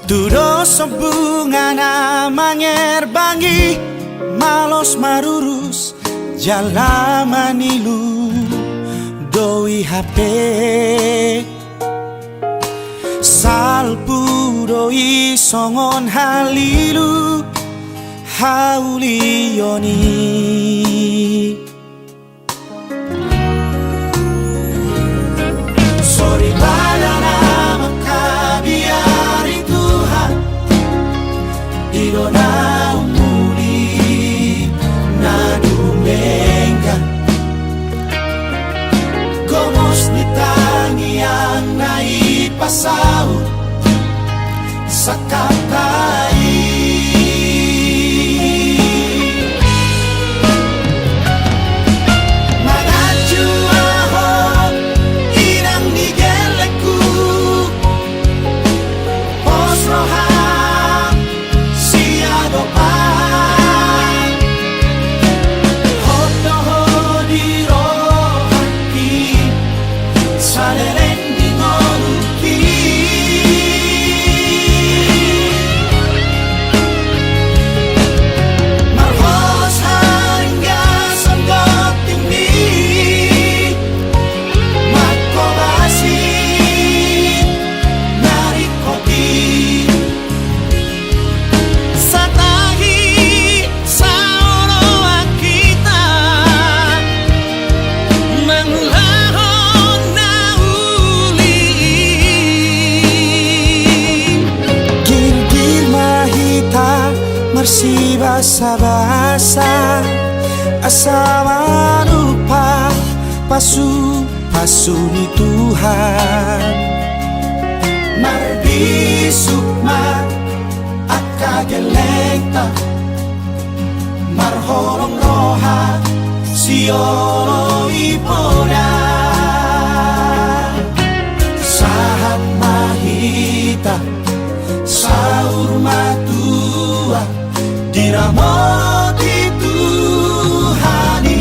Tudos bunga mangerbangi malos marurus jalamanilu doi HP salpu doi songon halilu hauliyoni sorry badana makabiari Tuhan Ilona umuli na dumenga Gomos ni tangi ang naipasaw sa kapay Bersih basa-basa asama lupa pasu ni Tuhan mardi sukma akagelekta marholong roha siolo ipona sahat mahita saur matua diramoti Tuhani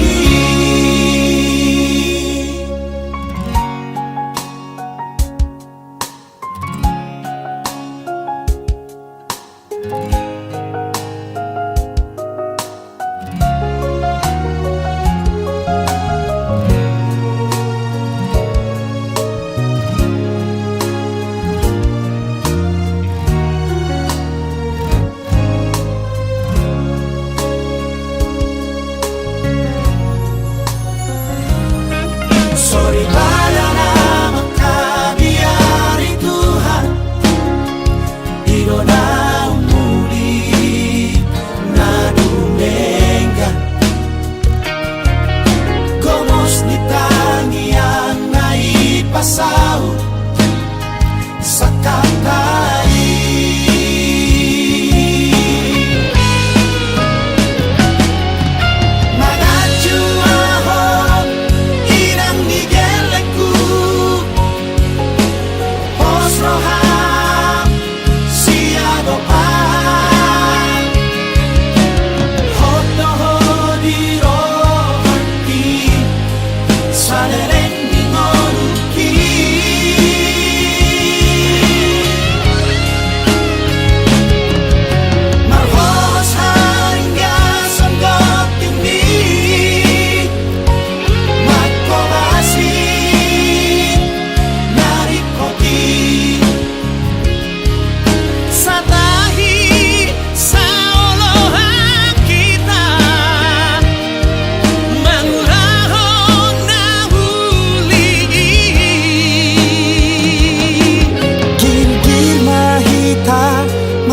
pasau sa kapay Manadju ahon inang nigeleku posroham siado pan hotoho dirohati saleren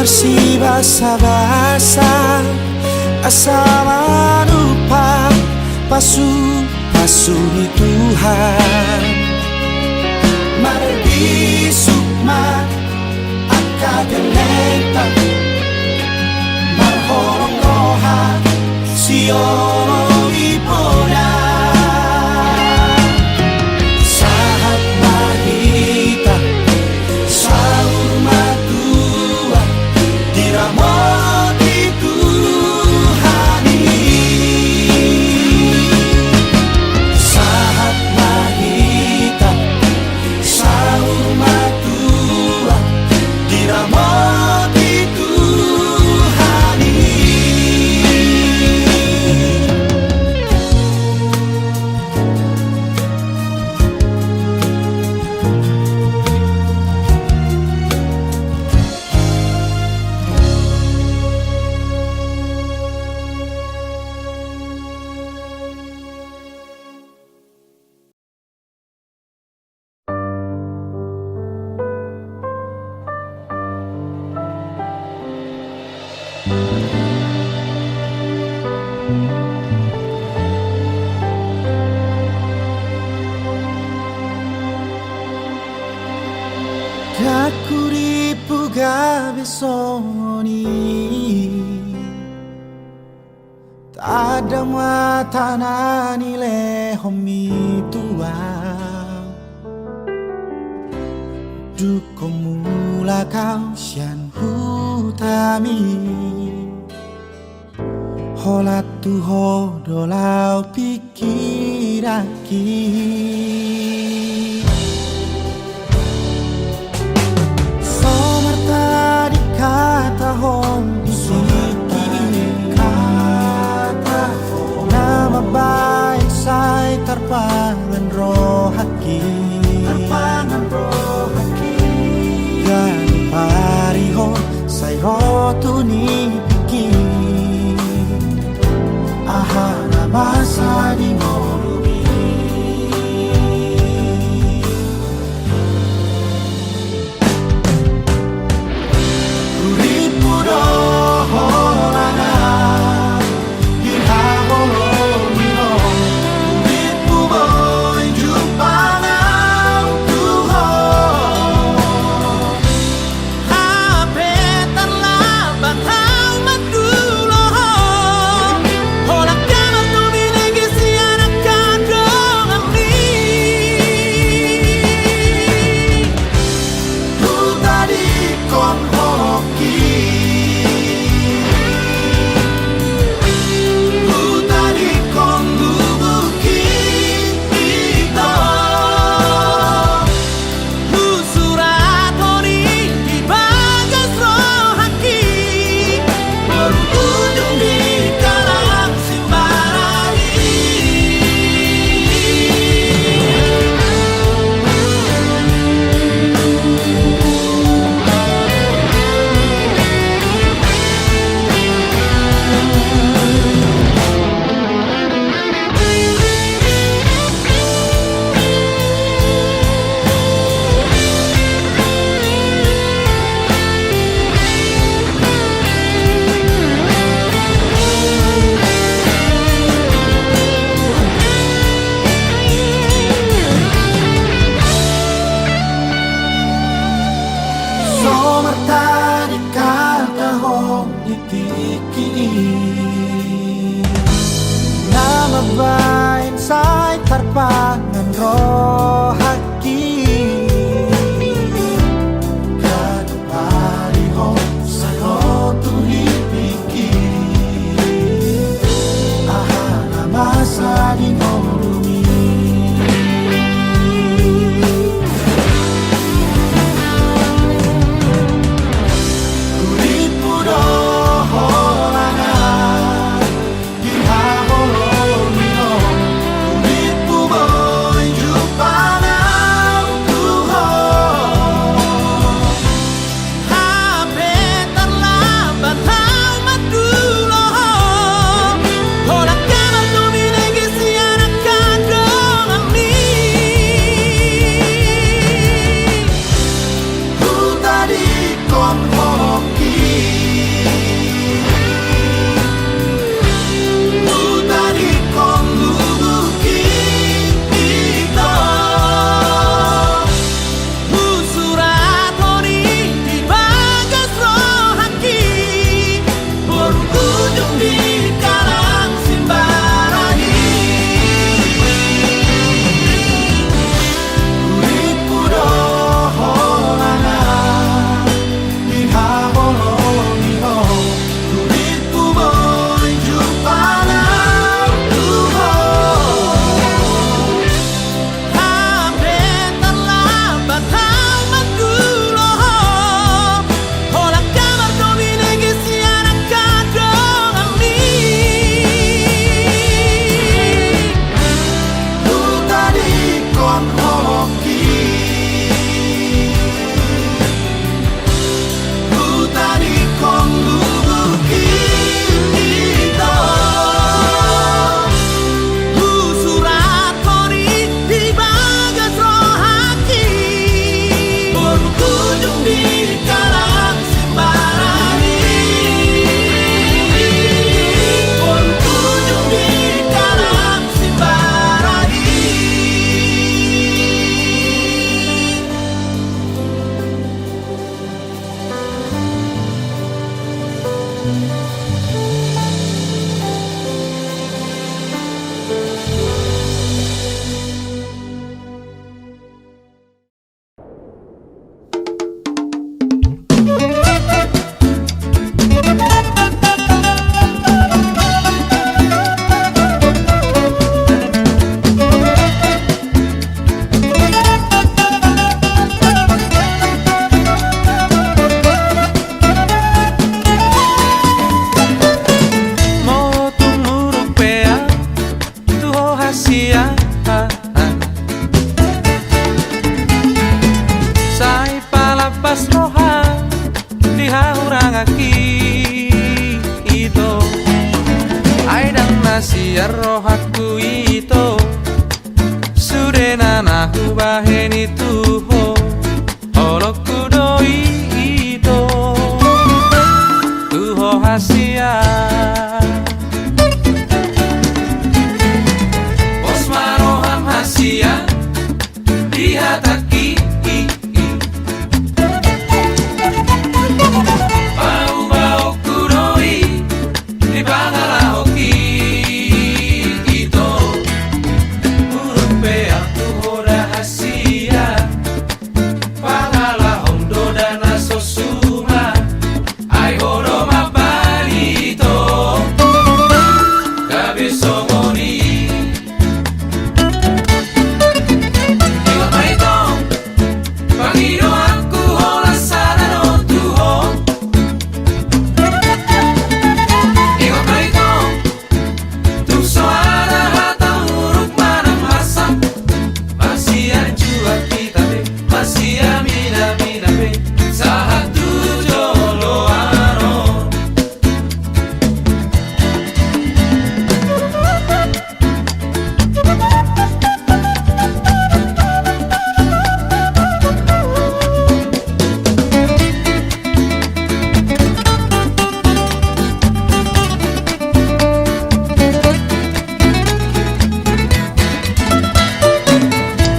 bersih basa-basa asama lupa pasu ni Tuhan mardi sukma akagelekta marholong roha siolo ipona sahat mahita saur matua diramoti Tuhani sahat mahita saur matua diramoti Kakuripu ga beso ni Tada mata na nile homi tua Duko mula kau sian hutami Hola tu hodolau pikiraki Somarta di kata hong disiki kata Nama baik say tarpangan rohaki Tarpangan rohaki Gani pariho say rotu ni pikir Ahana masa di morumi Uripu doholana Gina holomino Uripu boy jupanau tuho Hape terlambat hau madulo Nama baik say tarpangan rohaki Kadu pariho sayo tulipiki Ahana masa di morumi Uripu doholana Gina holomino Uripu boy Masia rohaku ito Sudena nahu baheni tuho Oloku doi ito Tuho hasia Osmaroham hasia Dihataki Bau-bau kudoi Di pangalahoki Ito Urupe aku rahasia Pangalahong doda na sosuma Ai horo mabalito Kabisongoni Ingat maitong Pangiro aku hola sana no tuho Ingat maitong Tung soara hatang huruf manang masam Masih ajua kita be Masih amina-mina be Sahatu joloano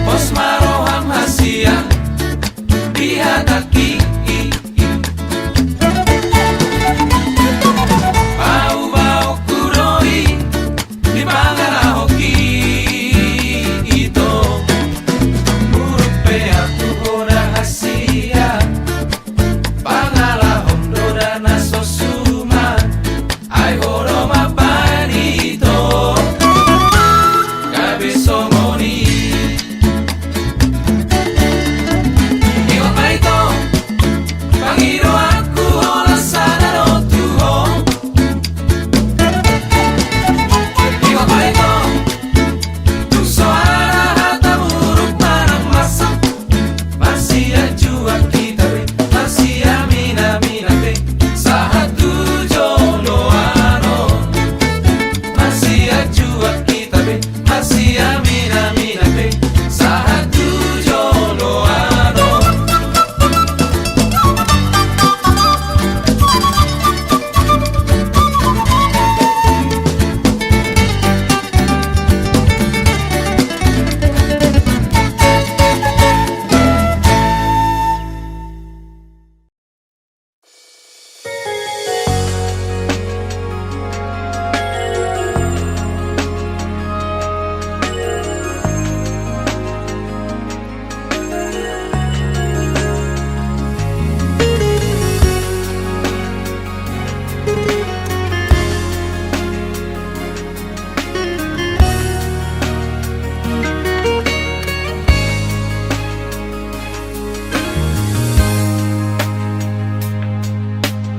Osmaroham hasia Dihataki Bau-bau kudoi Di pangalahoki Ito Urupe aku rahasia Pangalahong doda na sosuma Ai horo mabalito Kabisongoni Ingat maitong Pangiro aku hola sana no tuho Ingat maitong Tung soara hatam huruf manang masam Masih ajua kita be Masih amina-mina be Sahatu joloano Masih ajua kita be Masih amina-mina be Sahatu joloano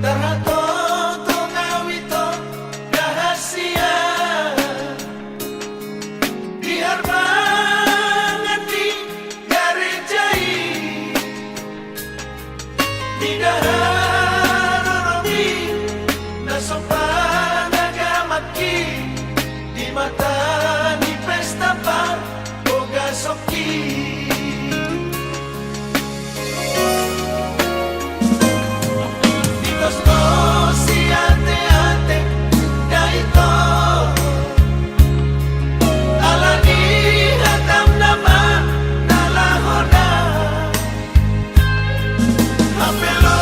Terhato ngawito rahasia Biar mangati garejai Di daharoroni Nasopan agamaki Di mata ni pesta pa Boga soki Ditos si ate-ate Daito Alani hatam nama Nalahoda Hapelo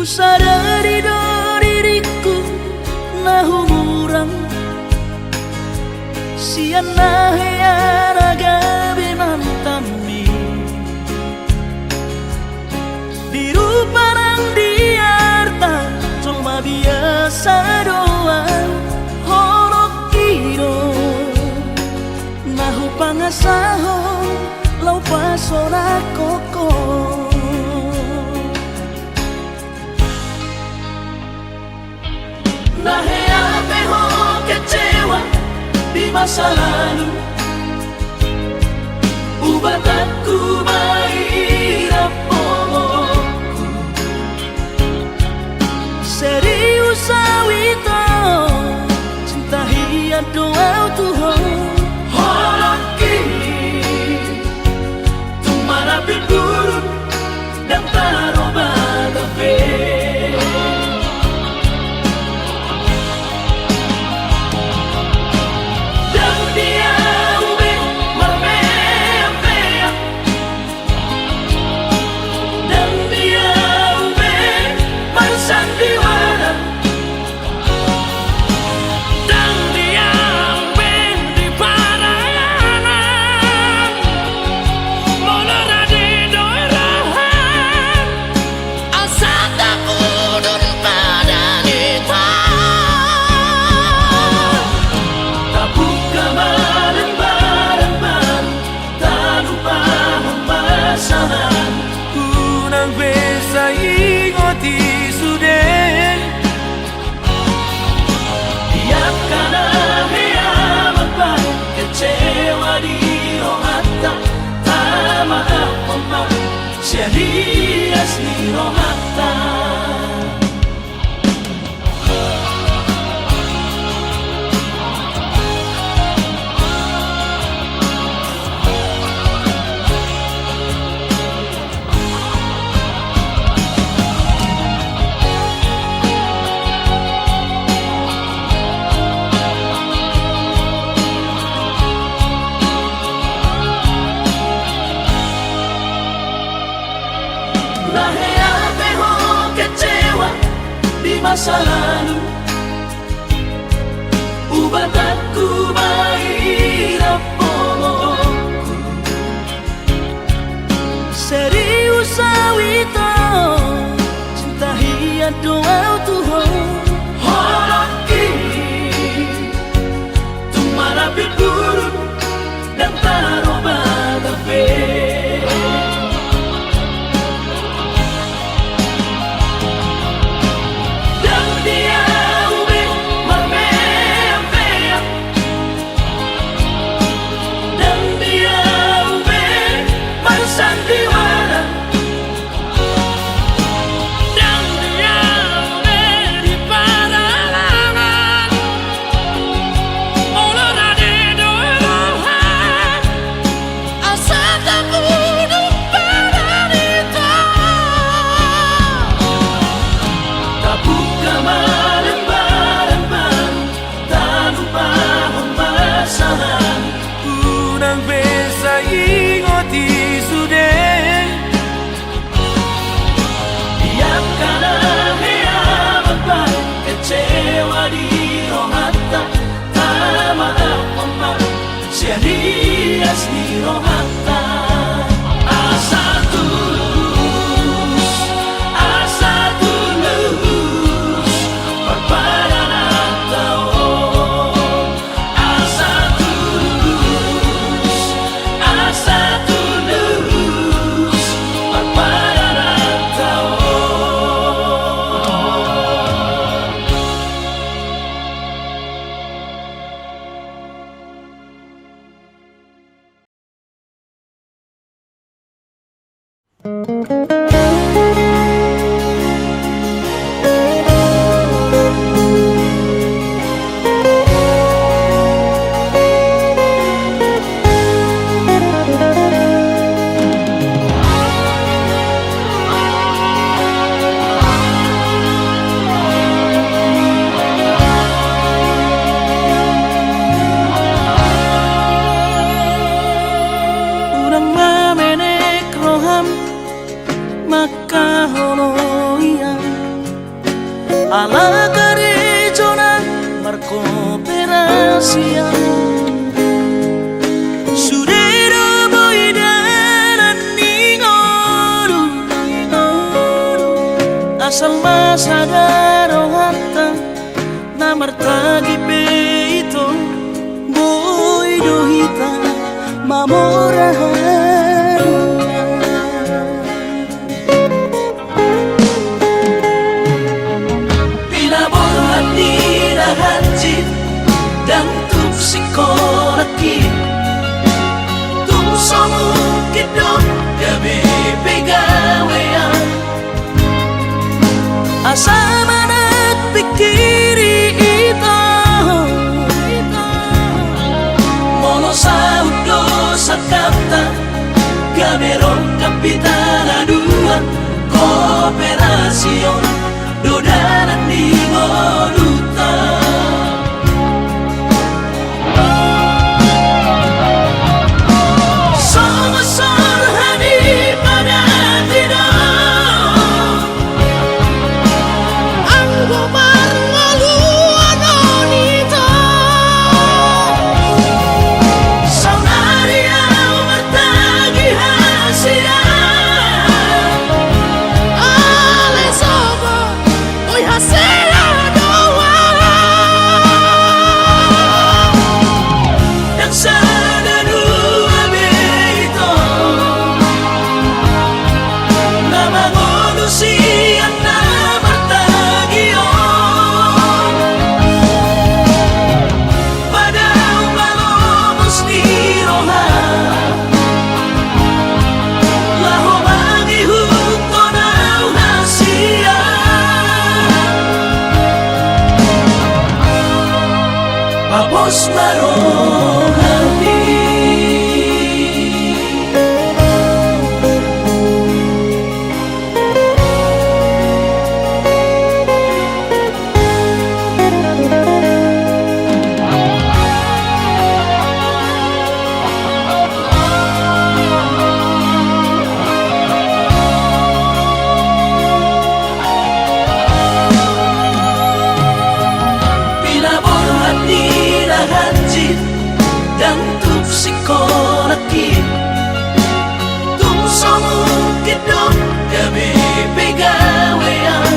sadari do diriku nah umurang siana hearaga binantami biru parang diarta cuma biasa doang holok kiro nahu pangasaho lau pasora koko nahe ate ho kecewa di masa lalu ubat aku mahirap pomoku serius awito cinta hiat doa Tuhan holok kini tumara buruk dan taroba tafe Serias ni romata masa lalu ubat aku mahirap pomoku serius awito cinta hiat doa Tuhan holok kini tumara buruk dan taroba tafe Ala garejona markooperasia Surero boidaran ningoru Asal masadaro hatta namartagi peito boidohita mamorahan Pinaborhat nirahanjit dan tuksikolaki Tumsomukit dong gabi pegawean Asa manat pikiri ito Mono sa udo sa kapta Gamerong kapitana dua Kooperasyon Dodanan di Moduta Somasor hani pada tidak Anggo marmaluan onita Saunaria bertagi hasia Ale sobo oi hasia doa Yang sana dua beito Nama manusia nama tagio Pada umalomos di roha Laho bagi huto na unasia Papos marohani Pinaborhat nirahanjit dan tuksikolaki Tumsomukit dong gabi pegawean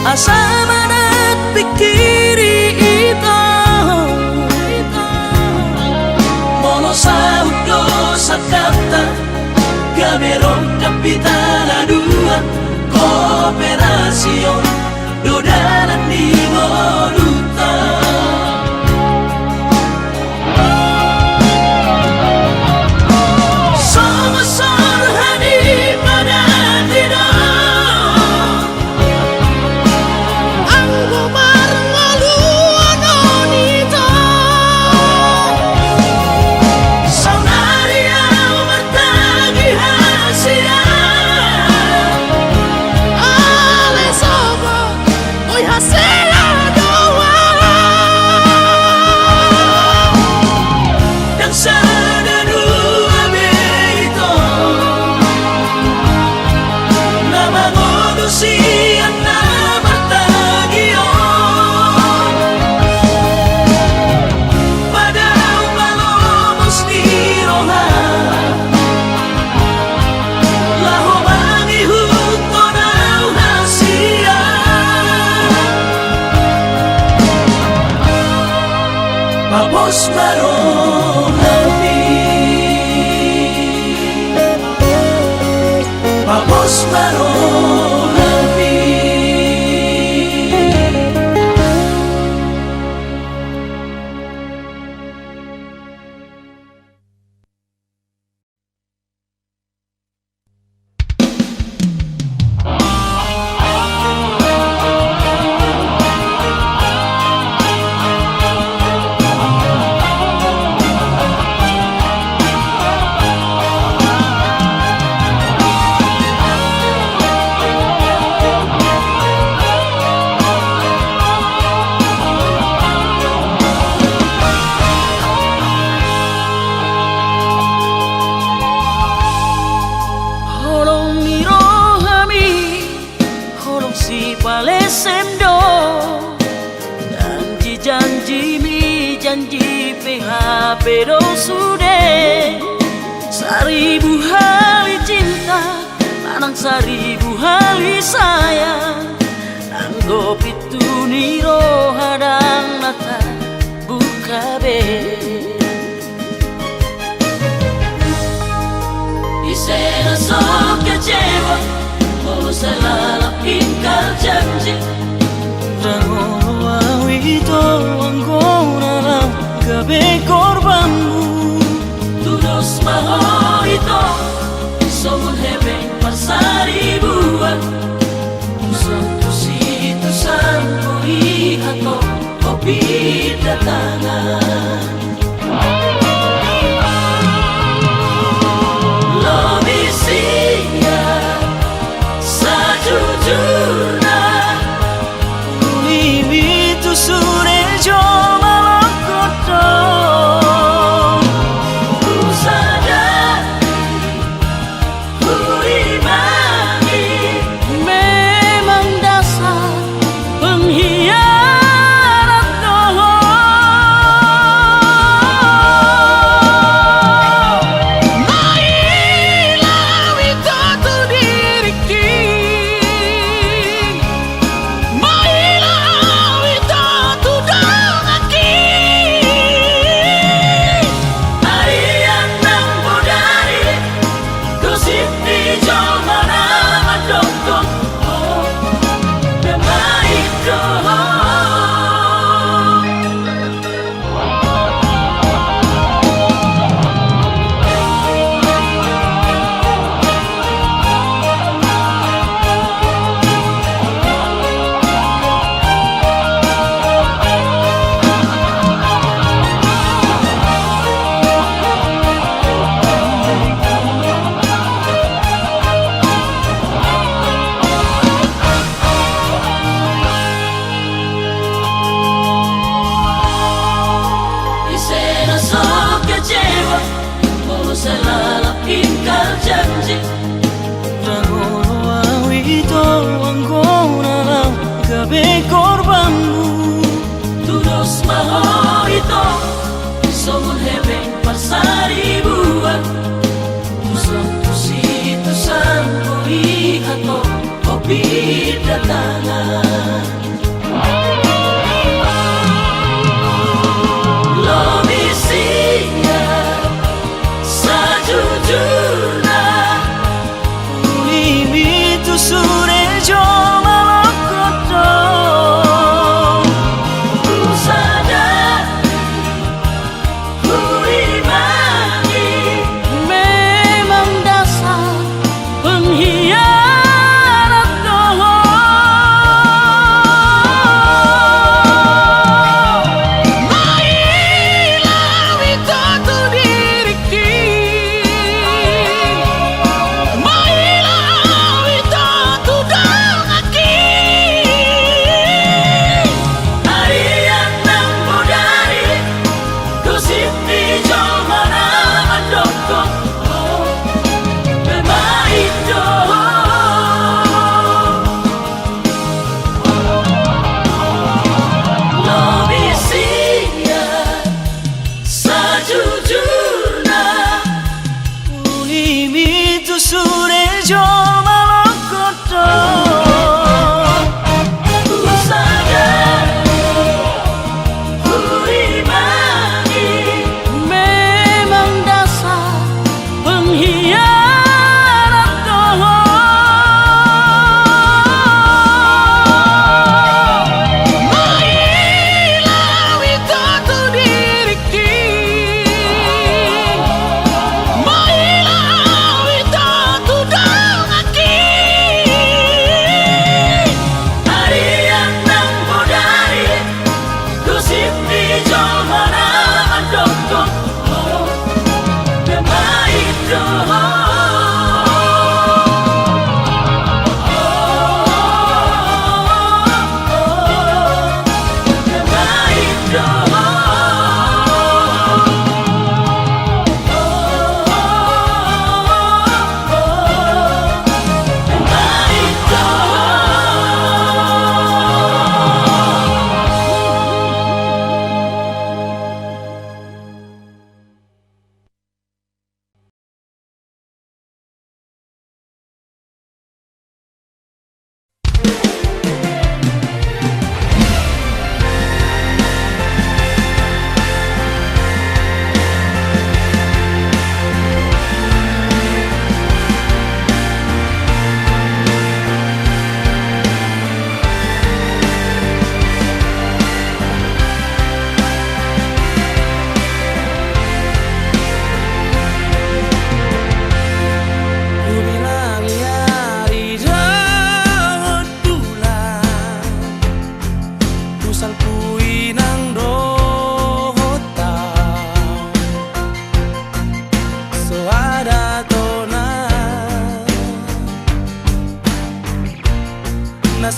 Asa manat pikiri ito Mono sa udo sa kapta Gamerong kapitana dua Kooperasyon Dodanan di Moduta Somasor hani pada tidak Anggo marmaluan onita Saunaria bertagi hasia Ale sobo oi hasia doa Yang sana dua beito Nama manusia nama tagio Pada umalomos di roha Laho bagi huto na unasia Papos marohani Papos marohani si palesem do janji mi janji PHP do sude seribu hari cinta lanang seribu hari sayang anggo pitu niro hadang nata buka be isena sok kecewa oh selalu ingkar janji Rangono itu anggona lang gabi korbanmu Tudos maho itu Somun hebeng pasari buat Satu situ sampo ihato Kopi datangan Lo misinya Sajujurnya Sure jo malakoto Ku sadari Ku imani Memang dasar pengkhianat doh Mailah wito tu diriki Selalu ingkar janji Rangono itu anggona lang gabi korbanmu Tudos maho itu Somun hebeng pasari buat Satu situ sampo ihato Kopi datangan Lo misinya Sajujurna Ulimi tu sure jo malakoto Ku sadari Ku imani Memang dasar pengkhianat doh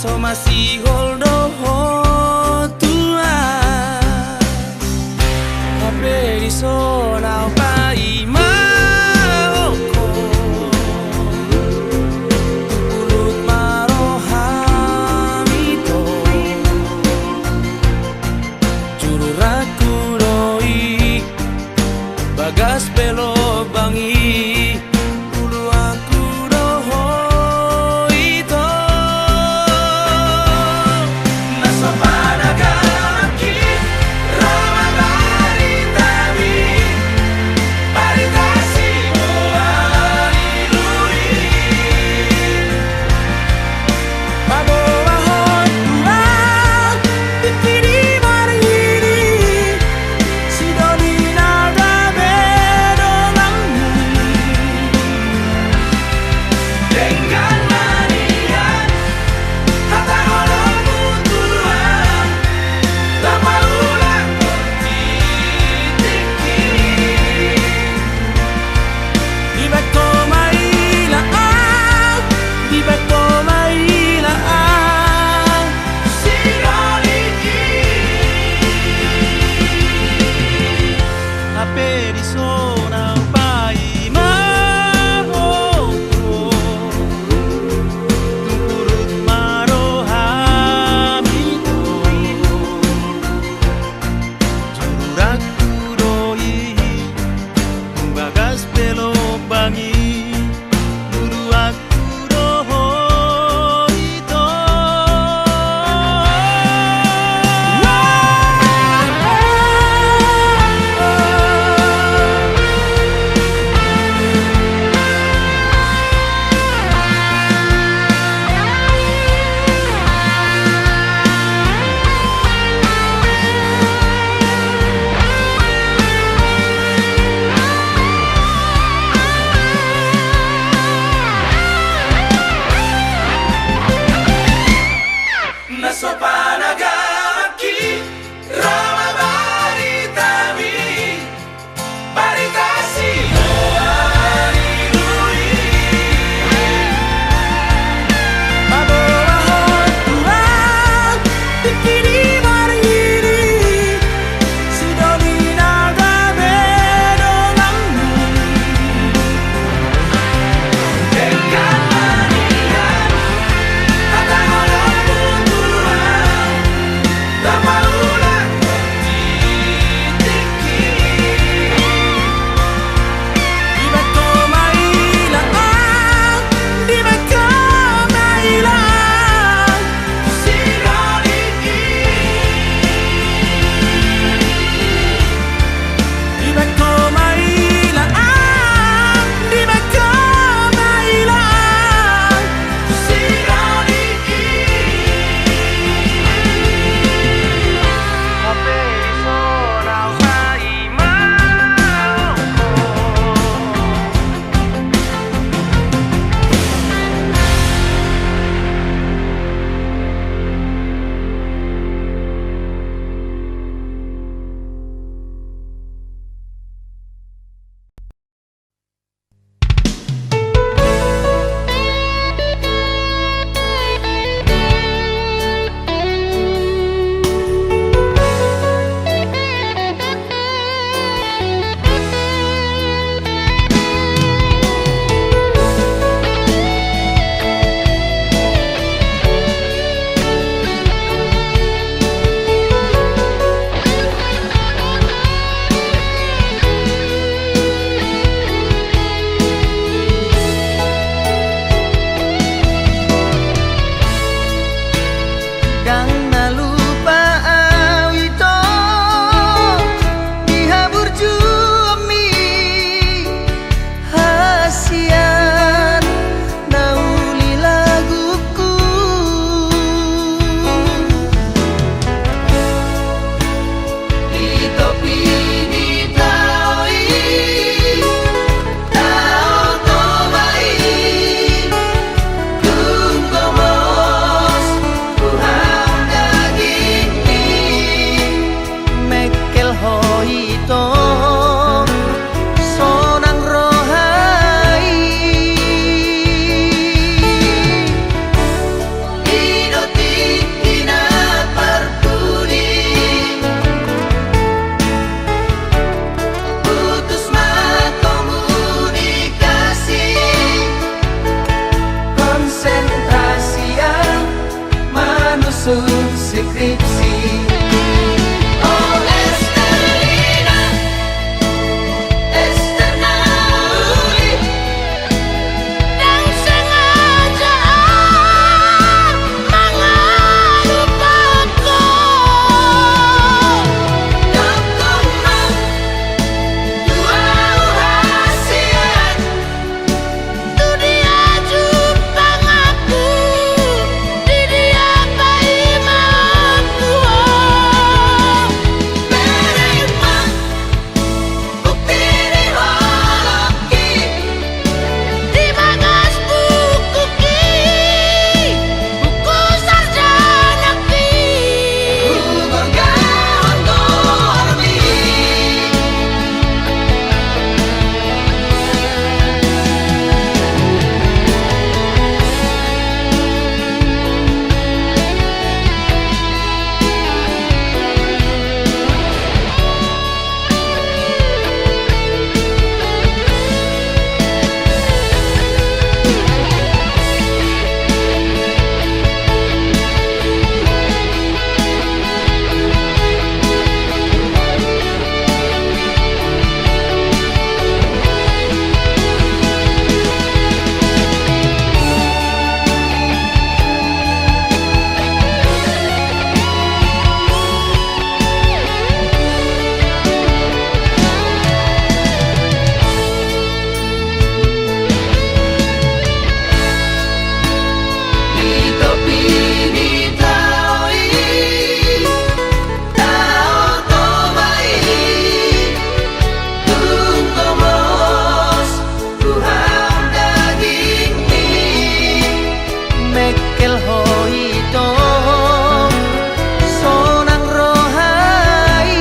so masih holdo tua Hape di so na pai maoko Pulut marohamito Juru rakuroi Bagas pelo bangi Ulu aku doho ito Nasa panagaki Rama baritami Baritasi mo alilui Pabawa hon tua Tikiri marhiri Sidoni nada bedonganmu Dengan manian Kata orang mutuan Lama ulang tiki Di beko mailaan Di beko mailaan Sinoliki Hape di zona pai mahoko Tungkurut marohamito Jurak kuroi Bagas pelo bangi Duru aku doho ito Naso panagaki Rama baritami Baritasi mo alilui Pabawa hon tua Tikiri marhiri Sidoni nada bedonganmu Dengan manian Kata orang mutuan manusun skripsi. Oh Estelina, Estenauli, Dan sengaja mengelupaku. Dokumang dua hasian. Tu dia jupang aku, di dia bayi mauku. Beremang bukti di holoki. Di bagas buku ki, buku sarjana ki. Bergahun dormi. Di topi di taoi, tao tomai, tunggu mos, Tuhan daging ni. Mekel hoi tong, sonang rohai.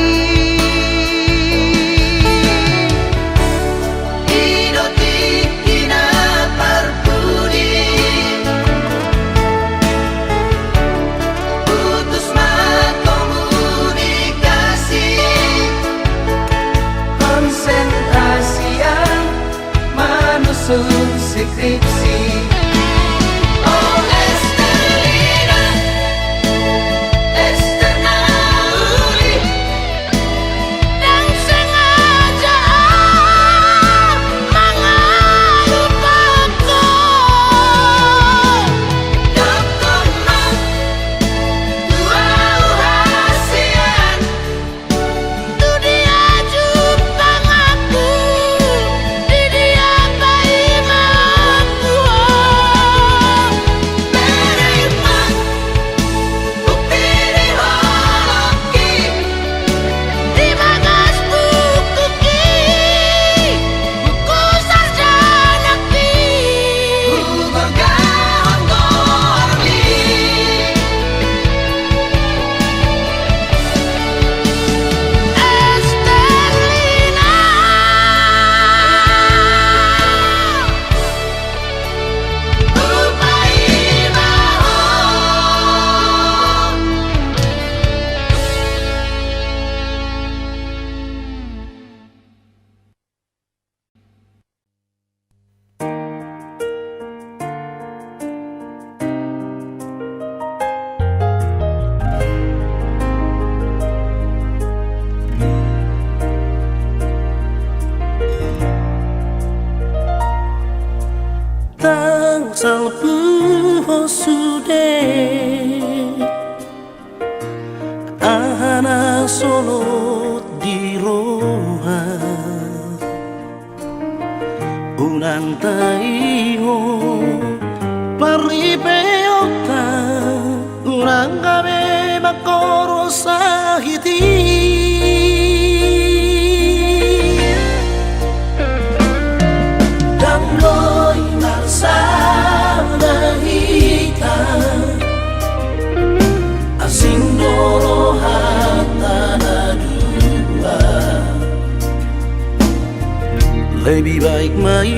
Idoti kina parpudi, putus komunikasi. Konsentrasi yang manusun skripsi. Oh Estelina, Estenauli, Dan sengaja mengelupaku. dokumang dua hasian. Tu dia jupang aku, di dia bayi mauku. Beremang bukti di holoki. Di bagas buku ki, buku sarjana ki. Bergahun dormi. Estelina, Rupai mahon. Tangsal puho sude Ana solo di roha Unantaiho Paripeota Urangabe makoro sahiti Damloy narsana hita Asing doro hata dua Lebih baik mai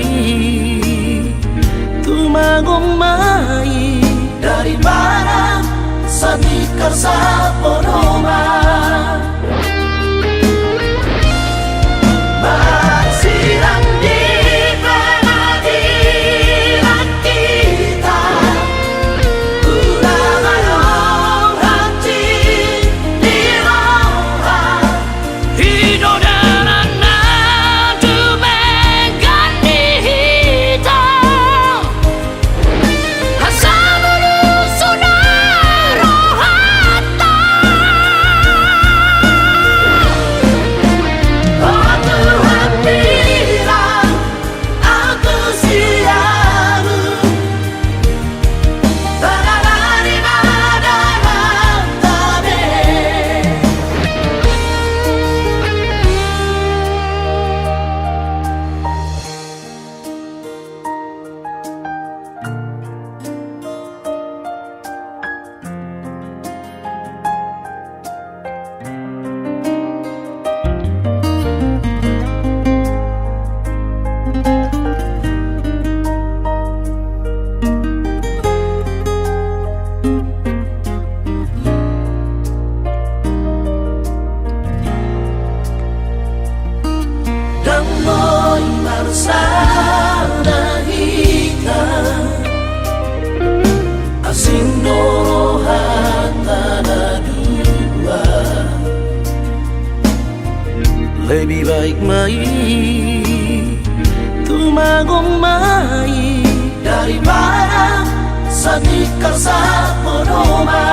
Tumagong mai Daripada sadikar sa ponoma Silang di pengadilan kita Ulang baik mai tumagumay dari barang sa di kalsa Ponoma.